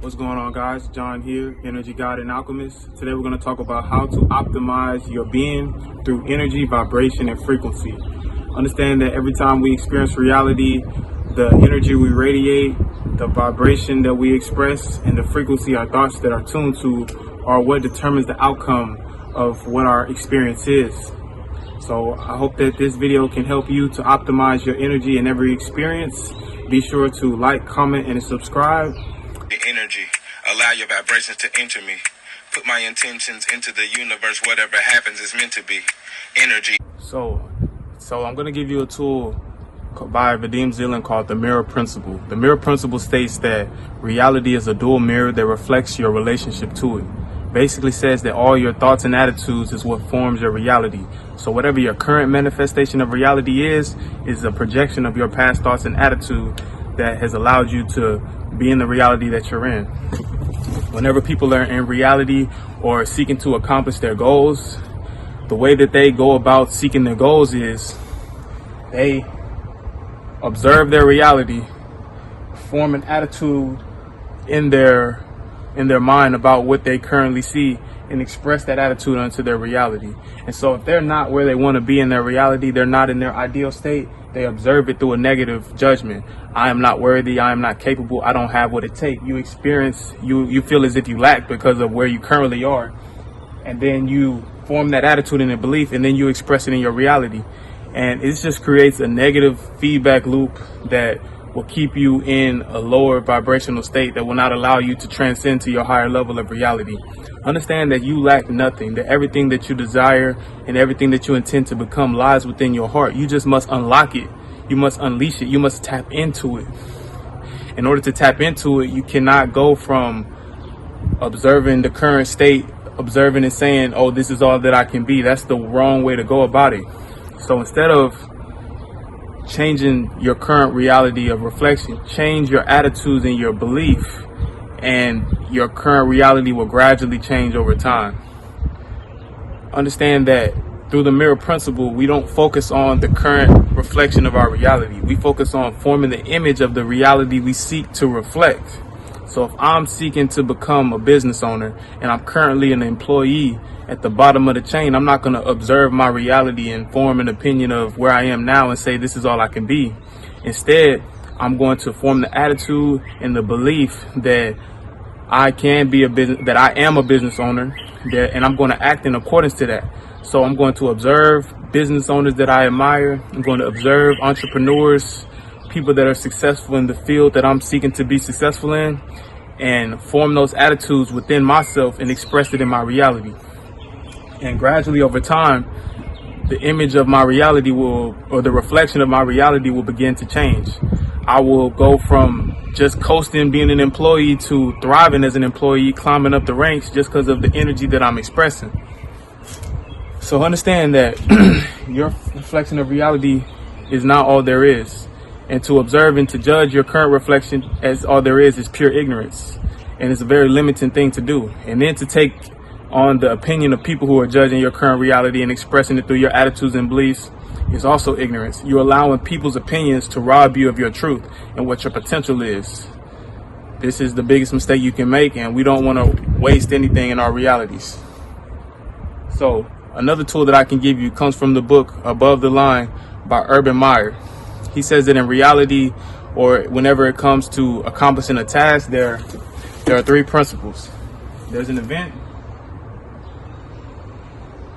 What's going on, guys? John here, Energy God and Alchemist. Today we're going to talk about how to optimize your being through energy, vibration, and frequency. Understand that every time we experience reality, the energy we radiate, the vibration that we express, and the frequency our thoughts that are tuned to are what determines the outcome of what our experience is. So I hope that this video can help you to optimize your energy in every experience. Be sure to like, comment, and subscribe. Energy, allow your vibrations to enter me. Put my intentions into the universe. Whatever happens is meant to be. Energy. So I'm going to give you a tool by Vadim Zeland called the mirror principle. The mirror principle states that reality is a dual mirror that reflects your relationship to it. Basically says that all your thoughts and attitudes is what forms your reality. So whatever your current manifestation of reality is a projection of your past thoughts and attitude that has allowed you to be in the reality that you're in. Whenever people are in reality or seeking to accomplish their goals, the way that they go about seeking their goals is they observe their reality, form an attitude in their mind about what they currently see, and express that attitude onto their reality. And so if they're not where they want to be in their reality, they're not in their ideal state, they observe it through a negative judgment. I am not worthy, I am not capable, I don't have what it takes. You experience, you feel as if you lack because of where you currently are. And then you form that attitude and a belief, and then you express it in your reality. And it just creates a negative feedback loop that will keep you in a lower vibrational state that will not allow you to transcend to your higher level of reality. Understand that you lack nothing, that everything that you desire and everything that you intend to become lies within your heart. You just must unlock it. You must unleash it. You must tap into it. In order to tap into it, you cannot go from observing the current state, observing and saying, oh, this is all that I can be. That's the wrong way to go about it. So instead of changing your current reality of reflection, change your attitudes and your belief, and your current reality will gradually change over time. Understand that through the mirror principle, we don't focus on the current reflection of our reality. We focus on forming the image of the reality we seek to reflect. So if I'm seeking to become a business owner and I'm currently an employee at the bottom of the chain, I'm not going to observe my reality and form an opinion of where I am now and say this is all I can be. Instead, I'm going to form the attitude and the belief that I can be that I am a business owner, and I'm going to act in accordance to that. So I'm going to observe business owners that I admire. I'm going to observe entrepreneurs, people that are successful in the field that I'm seeking to be successful in, and form those attitudes within myself and express it in my reality. And gradually over time, the image of my reality or the reflection of my reality will begin to change. I will go from just coasting, being an employee, to thriving as an employee, climbing up the ranks just because of the energy that I'm expressing. So understand that your reflection of reality is not all there is. And to observe and to judge your current reflection as all there is pure ignorance. And it's a very limiting thing to do. And then to take on the opinion of people who are judging your current reality and expressing it through your attitudes and beliefs is also ignorance. You're allowing people's opinions to rob you of your truth and what your potential is. This is the biggest mistake you can make, and we don't want to waste anything in our realities. So another tool that I can give you comes from the book Above the Line by Urban Meyer. He says that in reality, or whenever it comes to accomplishing a task, there are three principles. There's an event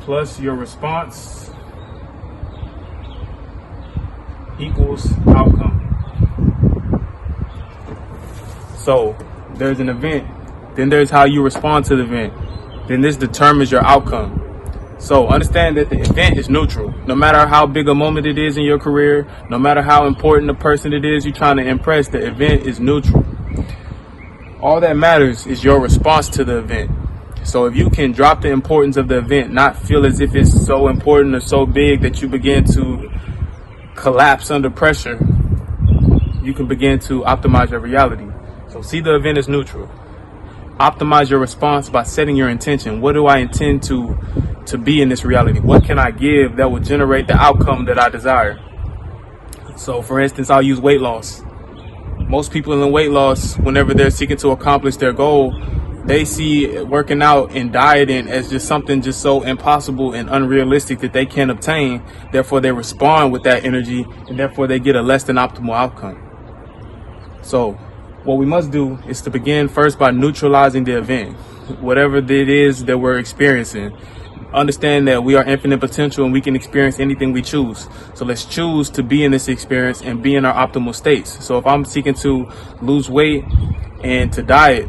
plus your response equals outcome. So there's an event, then there's how you respond to the event, then this determines your outcome. So understand that the event is neutral. No matter how big a moment it is in your career, no matter how important a person it is you're trying to impress, the event is neutral. All that matters is your response to the event. So if you can drop the importance of the event, not feel as if it's so important or so big that you begin to collapse under pressure, you can begin to optimize your reality. So see the event as neutral. Optimize your response by setting your intention. What do I intend to be in this reality? What can I give that will generate the outcome that I desire? So for instance, I'll use weight loss. Most people in weight loss, whenever they're seeking to accomplish their goal, they see working out and dieting as just something just so impossible and unrealistic that they can't obtain. Therefore, they respond with that energy, and therefore they get a less than optimal outcome. So what we must do is to begin first by neutralizing the event, whatever it is that we're experiencing. Understand that we are infinite potential and we can experience anything we choose. So let's choose to be in this experience and be in our optimal states. So if I'm seeking to lose weight and to diet,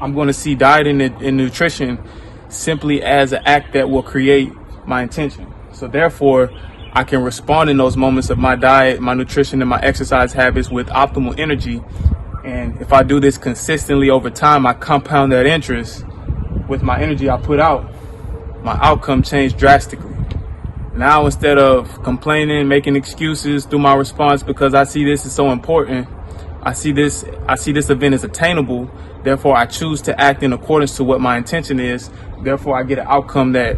I'm going to see dieting and nutrition simply as an act that will create my intention. So therefore, I can respond in those moments of my diet, my nutrition, and my exercise habits with optimal energy. And if I do this consistently over time, I compound that interest with my energy I put out. My outcome changed drastically. Now, instead of complaining, making excuses through my response because I see this is so important, I see this event as attainable. Therefore, I choose to act in accordance to what my intention is. Therefore, I get an outcome that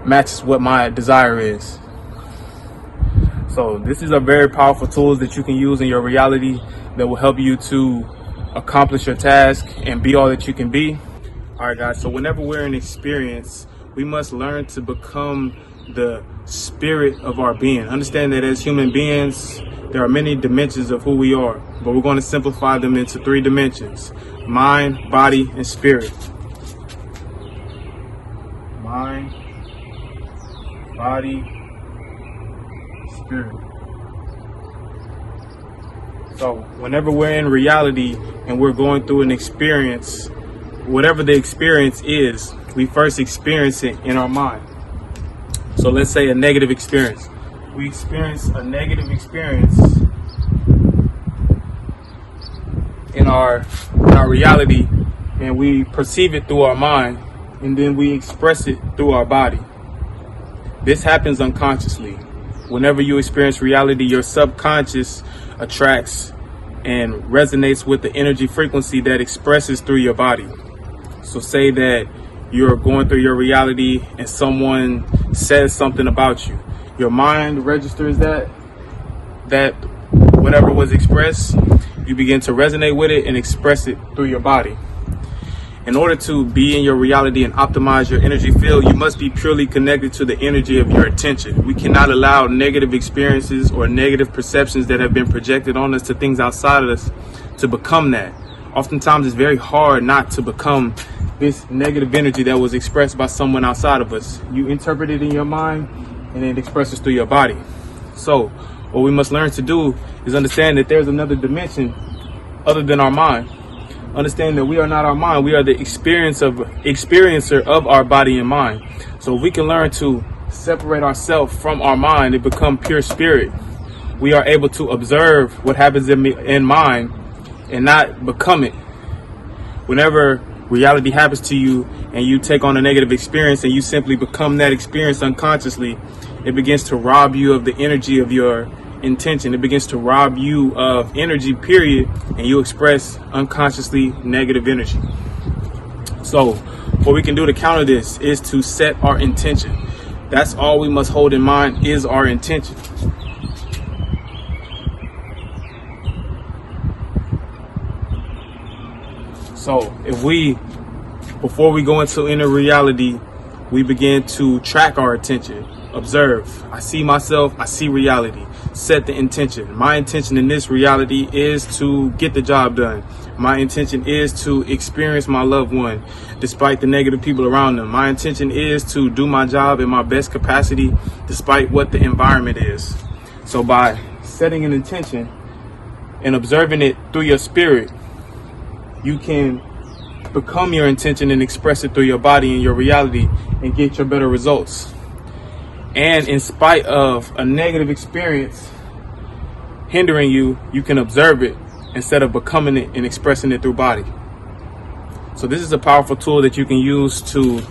matches what my desire is. So these are very powerful tools that you can use in your reality that will help you to accomplish your task and be all that you can be. All right, guys. So whenever we're in experience, we must learn to become the spirit of our being. Understand that as human beings, there are many dimensions of who we are, but we're going to simplify them into 3 dimensions: mind, body, and spirit. Mind, body, spirit. So whenever we're in reality and we're going through an experience, whatever the experience is, we first experience it in our mind. So let's say a negative experience. We experience a negative experience in our reality, and we perceive it through our mind, and then we express it through our body. This happens unconsciously. Whenever you experience reality, your subconscious attracts and resonates with the energy frequency that expresses through your body. So say that you're going through your reality and someone says something about you. Your mind registers that whatever was expressed, you begin to resonate with it and express it through your body. In order to be in your reality and optimize your energy field, you must be purely connected to the energy of your attention. We cannot allow negative experiences or negative perceptions that have been projected on us to things outside of us to become that. Oftentimes, it's very hard not to become this negative energy that was expressed by someone outside of us. You interpret it in your mind and it expresses through your body. So what we must learn to do is understand that there's another dimension other than our mind. Understand that we are not our mind. We are the experiencer of our body and mind. So if we can learn to separate ourselves from our mind and become pure spirit, we are able to observe what happens in mind and not become it. Whenever reality happens to you and you take on a negative experience and you simply become that experience unconsciously, it begins to rob you of the energy of your intention. It begins to rob you of energy, period, and you express unconsciously negative energy. So what we can do to counter this is to set our intention. That's all we must hold in mind is our intention. So if before we go into inner reality, we begin to track our attention. Observe. I see myself. I see reality. Set the intention. My intention in this reality is to get the job done. My intention is to experience my loved one despite the negative people around them. My intention is to do my job in my best capacity despite what the environment is. So by setting an intention and observing it through your spirit, you can become your intention and express it through your body and your reality and get your better results. And in spite of a negative experience hindering you, you can observe it instead of becoming it and expressing it through body. So this is a powerful tool that you can use to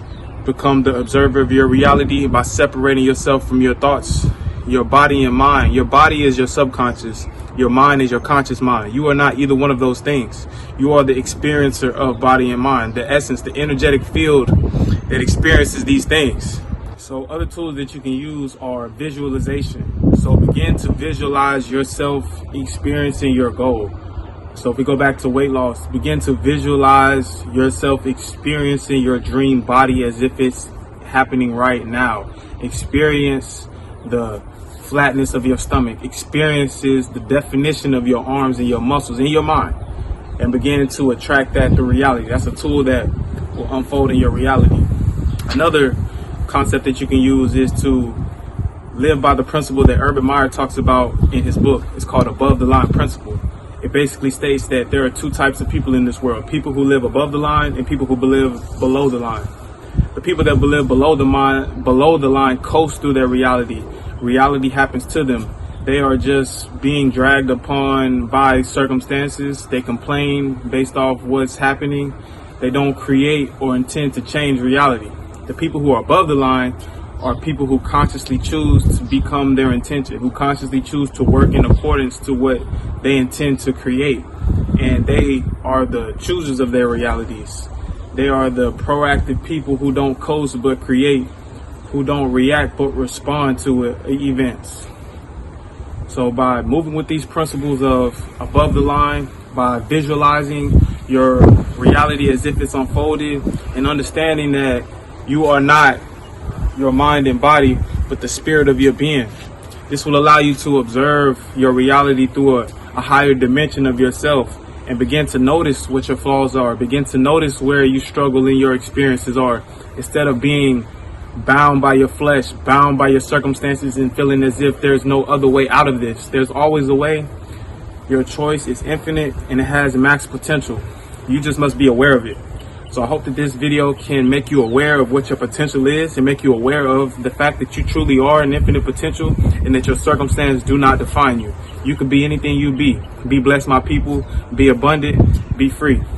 become the observer of your reality by separating yourself from your thoughts, your body and mind. Your body is your subconscious. Your mind is your conscious mind. You are not either one of those things. You are the experiencer of body and mind, the essence, the energetic field that experiences these things. So other tools that you can use are visualization. So begin to visualize yourself experiencing your goal. So if we go back to weight loss, begin to visualize yourself experiencing your dream body as if it's happening right now. Experience the flatness of your stomach, experiences the definition of your arms and your muscles in your mind, and begin to attract that to reality. That's a tool that will unfold in your reality. Another concept that you can use is to live by the principle that Urban Meyer talks about in his book. It's called above the line principle. It basically states that there are two types of people in this world: people who live above the line and people who live below the line. The people that live below the line coast through their reality. Reality happens to them. They are just being dragged upon by circumstances. They complain based off what's happening. They don't create or intend to change reality. The people who are above the line are people who consciously choose to become their intention, who consciously choose to work in accordance to what they intend to create. And they are the choosers of their realities. They are the proactive people who don't coast but create, who don't react but respond to events. So by moving with these principles of above the line, by visualizing your reality as if it's unfolded, and understanding that you are not your mind and body, but the spirit of your being, this will allow you to observe your reality through a higher dimension of yourself, and begin to notice what your flaws are, begin to notice where you struggle in your experiences are, instead of being bound by your flesh, bound by your circumstances, and feeling as if there's no other way out of this. There's always a way. Your choice is infinite and it has max potential. You just must be aware of it. So I hope that this video can make you aware of what your potential is, and make you aware of the fact that you truly are an infinite potential, and that your circumstances do not define you. You can be anything you be. Be blessed, my people. Be abundant. Be free.